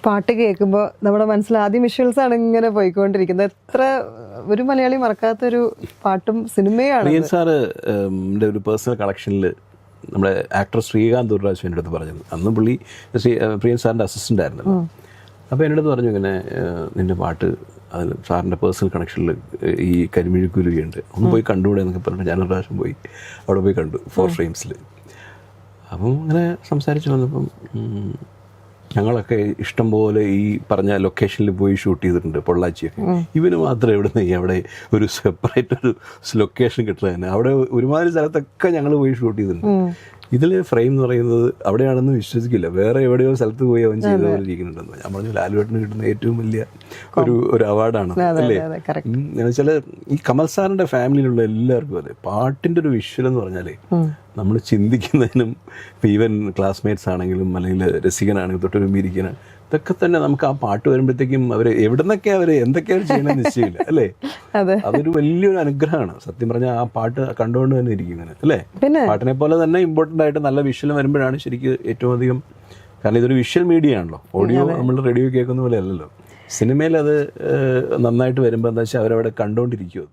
പാട്ട് കേൾക്കുമ്പോൾ നമ്മുടെ മനസ്സിൽ ആദ്യം വിഷ്വൽസ് ആണ് ഇങ്ങനെ പോയിക്കൊണ്ടിരിക്കുന്നത്. എത്ര ഒരു മലയാളി മറക്കാത്തൊരു പാട്ടും സിനിമയാണ്. പ്രിയൻ സാറ് ഒരു പേഴ്സണൽ കളക്ഷനിൽ നമ്മുടെ ആക്ടർ ശ്രീകാന്ത് ദുർരാജ് എൻ്റെ അടുത്ത് പറഞ്ഞത്, അന്ന് പുള്ളി പ്രിയൻ സാറിൻ്റെ അസിസ്റ്റൻ്റ് ആയിരുന്നല്ലോ. അപ്പോൾ എൻ്റെ അടുത്ത് പറഞ്ഞു, ഇങ്ങനെ നിൻ്റെ പാട്ട് അതിൽ സാറിൻ്റെ പേഴ്സണൽ കണക്ഷനിൽ ഈ കരിമിഴിക്കുരുവിയുണ്ട്, ഒന്ന് പോയി കണ്ടുകൂടെ എന്നൊക്കെ പറഞ്ഞിട്ട് ഞാനൊരു പ്രാവശ്യം പോയി അവിടെ പോയി കണ്ടു 4 ഫ്രെയിംസിൽ. അപ്പം അങ്ങനെ സംസാരിച്ച് വന്നപ്പം ഞങ്ങളൊക്കെ ഇഷ്ടംപോലെ ഈ പറഞ്ഞ ലൊക്കേഷനിൽ പോയി ഷൂട്ട് ചെയ്തിട്ടുണ്ട്, പൊള്ളാച്ചിയൊക്കെ. ഇവന് മാത്രം എവിടെ അവിടെ ഒരു സെപ്പറേറ്റ് ഒരു ലൊക്കേഷൻ കിട്ടുന്നത് തന്നെ. അവിടെ ഒരുമാതിരി സ്ഥലത്തൊക്കെ ഞങ്ങൾ പോയി ഷൂട്ട് ചെയ്തിട്ടുണ്ട്. ഇതിൽ ഫ്രെയിം എന്ന് പറയുന്നത് അവിടെയാണെന്ന് വിശ്വസിക്കില്ല, വേറെ എവിടെയോ സ്ഥലത്ത് പോയി അവൻ ചെയ്ത പോലെ ഇരിക്കുന്നുണ്ടെന്ന്. ഞാൻ പറഞ്ഞു, ലാലുവേട്ടന് കിട്ടുന്ന ഏറ്റവും വലിയ ഒരു അവാർഡാണ് അല്ലേ. എന്ന് വെച്ചാൽ ഈ കമൽ സാറിൻ്റെ ഫാമിലിയിലുള്ള എല്ലാവർക്കും അതെ പാട്ടിൻ്റെ ഒരു വിഷ്വൽ എന്ന് പറഞ്ഞാലേ നമ്മൾ ചിന്തിക്കുന്നതിനും ഇപ്പം ഈവൻ ക്ലാസ്മേറ്റ്സ് ആണെങ്കിലും അല്ലെങ്കിൽ രസികനാണെങ്കിലും തൊട്ടൊരുമ്പിരിക്കുന്ന ഇതൊക്കെ തന്നെ നമുക്ക് ആ പാട്ട് വരുമ്പോഴത്തേക്കും അവർ എവിടെ നിന്നൊക്കെ അവർ എന്തൊക്കെയാണ് ചെയ്യണമെന്ന് നിശ്ചയമില്ല അല്ലേ. അതൊരു വലിയൊരു അനുഗ്രഹമാണ് സത്യം പറഞ്ഞാൽ. ആ പാട്ട് കണ്ടുകൊണ്ട് തന്നെ ഇരിക്കും ഇങ്ങനെ അല്ലേ. പാട്ടിനെ പോലെ തന്നെ ഇമ്പോർട്ടൻ്റ് ആയിട്ട് നല്ല വിഷ്വൽ വരുമ്പോഴാണ് ശരിക്കും ഏറ്റവും അധികം. കാരണം ഇതൊരു വിഷ്വൽ മീഡിയ ആണല്ലോ, ഓഡിയോ നമ്മൾ റേഡിയോ കേൾക്കുന്ന പോലെ അല്ലല്ലോ. സിനിമയിൽ അത് നന്നായിട്ട് വരുമ്പോൾ എന്താ വെച്ചാൽ അവരവിടെ കണ്ടുകൊണ്ടിരിക്കും.